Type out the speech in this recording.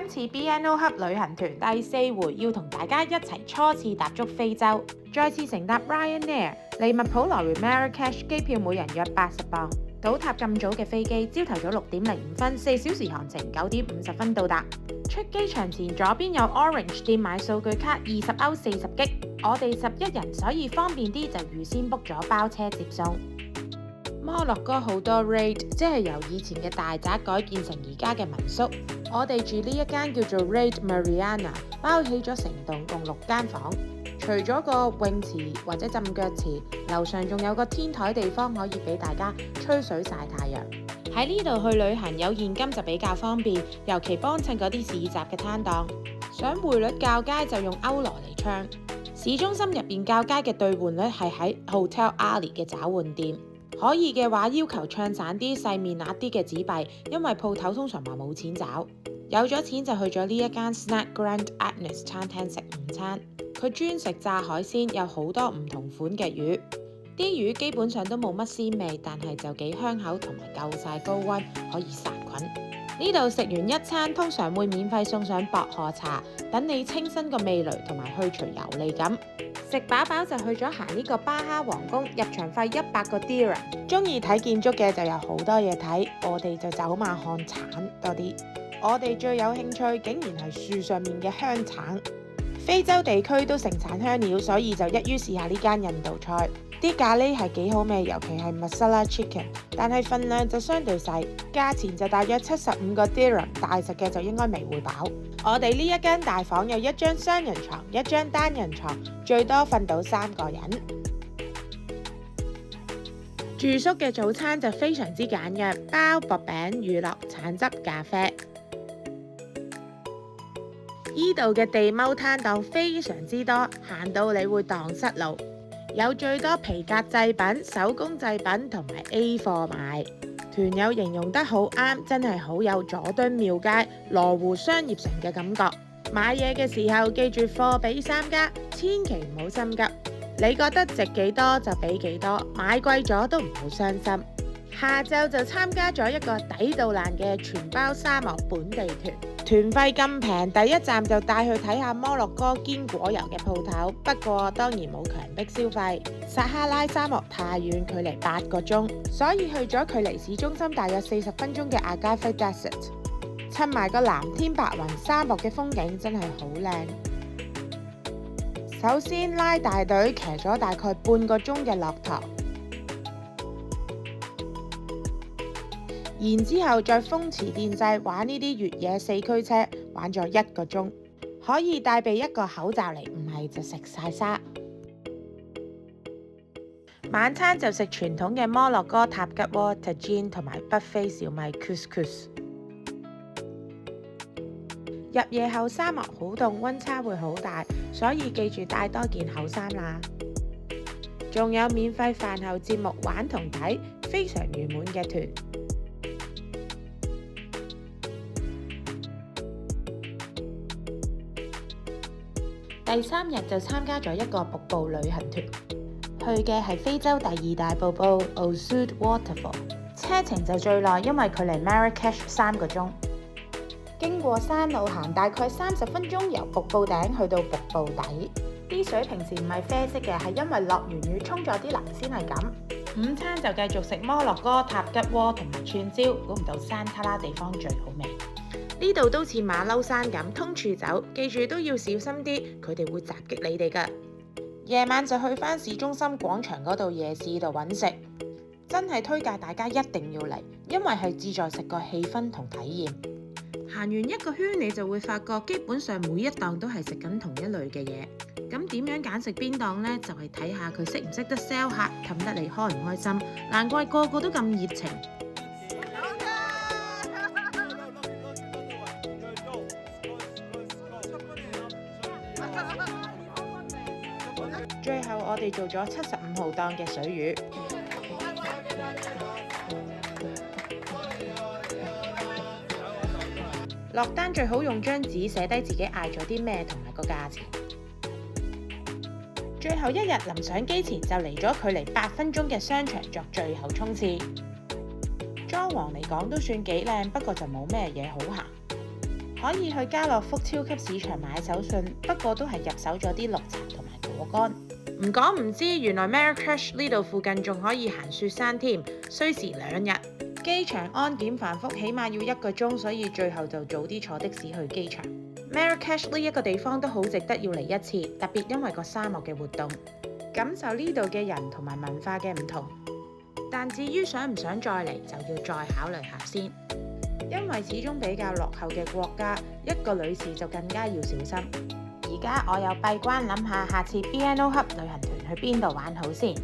今次 BNO Hub 旅行團第4回要同大家一齊初次踏足非洲，再次乘搭 Ryanair 利物浦來回 Marrakesh， 機票每人約80磅。倒塌咁早嘅飛機，朝頭早6點05分，4小時航程9點50分到達。出機場前左邊有 Orange 店買數據卡，20歐40GB。我哋11人，所以方便啲就預先 book 咗包車接送。摩洛哥好多 raid， 即係由以前嘅大宅改建成而家嘅民宿。我哋住呢一間叫做 Raid Mariana， 包起咗成棟共6間房。除咗個泳池或者浸腳池，樓上仲有個天台地方可以俾大家吹水曬太陽。喺呢度去旅行有現金就比較方便，尤其幫襯嗰啲市集嘅攤檔。想匯率較佳就用歐羅嚟唱。市中心入邊較佳嘅兌換率係喺 Hotel Ali 嘅找換店。可以嘅話要求唱散啲、細面額啲嘅紙幣，因為鋪頭通常話冇錢找。有咗錢就去咗呢一間 Snack Grand Agnes 餐廳食午餐。佢專食炸海鮮，有好多唔同款嘅魚。啲魚基本上都冇乜鮮味，但係就幾香口同埋夠晒高溫，可以殺菌。呢度食完一餐，通常會免費送上薄荷茶，等你清新個味蕾同埋去除油膩感。食飽飽就去咗行呢個巴哈皇宮，入場費100個 dirham。中意睇建築嘅就有好多嘢睇，我哋就走馬看橙多啲。我哋最有興趣竟然係樹上面嘅香橙。非洲地區都盛產香料，所以就一於試下呢間印度菜。啲咖喱係幾好味，尤其係 Masala Chicken， 但係份量就相對細，價錢就大約75個 dirham， 大食嘅就應該未會飽。我哋呢一間大房有1張雙人床，1張單人床，最多瞓到3個人。住宿嘅早餐就非常之簡約，包薄餅、乳酪、橙汁、咖啡。依度嘅地踎攤檔非常之多，行到你會蕩失路。有最多皮革製品、手工製品同埋 A 貨賣。團友形容得好啱，真係好有佐敦廟街、羅湖商業城嘅感覺。買嘢嘅時候記住貨比3家，千祈唔好心急。你覺得值幾多就俾幾多，買貴咗都唔好傷心。下晝就參加咗一個抵到爛嘅全包沙漠本地團。團費咁平，第一站就帶去睇下摩洛哥堅果油嘅鋪頭，不過當然冇強迫消費。撒哈拉沙漠太遠，距離8個鐘，所以去咗距離市中心大約40分鐘嘅阿加菲 Desert， 襯埋個藍天白雲，沙漠嘅風景真係好靚。首先拉大隊騎咗大概半個鐘嘅駱駝。然之後再風馳電掣玩呢啲越野4驅車，玩咗1個鐘，可以帶備一個口罩嚟，唔係就食晒沙。晚餐就食傳統嘅摩洛哥塔吉鍋 Tagine 同埋北非小米 Couscous。入夜後沙漠好凍，溫差會好大，所以記住帶多件厚衫啦。仲有免費飯後節目玩同睇，非常圓滿嘅團。第3日就參加咗一個瀑布旅行團，去嘅係非洲第2大瀑布 Oussoud Waterfall， 車程就最耐，因為距離 Marrakesh 3個鐘。經過山路行大概30分鐘，由瀑布頂去到瀑布底。啲水平時唔係啡色嘅，係因為落完雨沖咗啲泥先係咁。午餐就繼續食摩洛哥塔吉鍋同埋串燒，估唔到山卡拉地方最好味。呢度都似馬騮山咁，通處走，記住都要小心啲，佢哋會襲擊你哋㗎。夜晚就去返市中心廣場嗰度夜市度揾食，真係推介大家一定要嚟，因為係志在食個氣氛同體驗。行完一個圈你就會發覺，基本上每一檔都係食緊同一類嘅嘢。咁點樣揀食邊檔呢？就係睇下佢識唔識得 sell 客，氹得你開唔開心。難怪個個都咁熱情。最後我哋做咗75號檔嘅水魚。落單最好用張紙寫低自己嗌咗啲咩同埋個價錢。最後一日臨上機前就嚟咗距離8分鐘嘅商場作最後衝刺。裝潢嚟講都算幾靚，不過就冇咩嘢好行。可以去家樂福超級市場買手信，不過都係入手咗啲綠茶同埋果乾。唔講唔知，原來 Marrakesh 呢度附近仲可以行雪山添，需時2日。機場安檢繁複，起碼要1個鐘，所以最後就早啲坐的士去機場。Marrakesh 呢一個地方都好值得要嚟一次，特別因為個沙漠嘅活動，感受呢度嘅人同埋文化嘅唔同。但至於想唔想再嚟，就要再考慮下先。因為始終比較落後嘅國家，一個女士就更加要小心。而家我又閉關諗下，下次 BNO Hub 旅行團去邊度玩好先。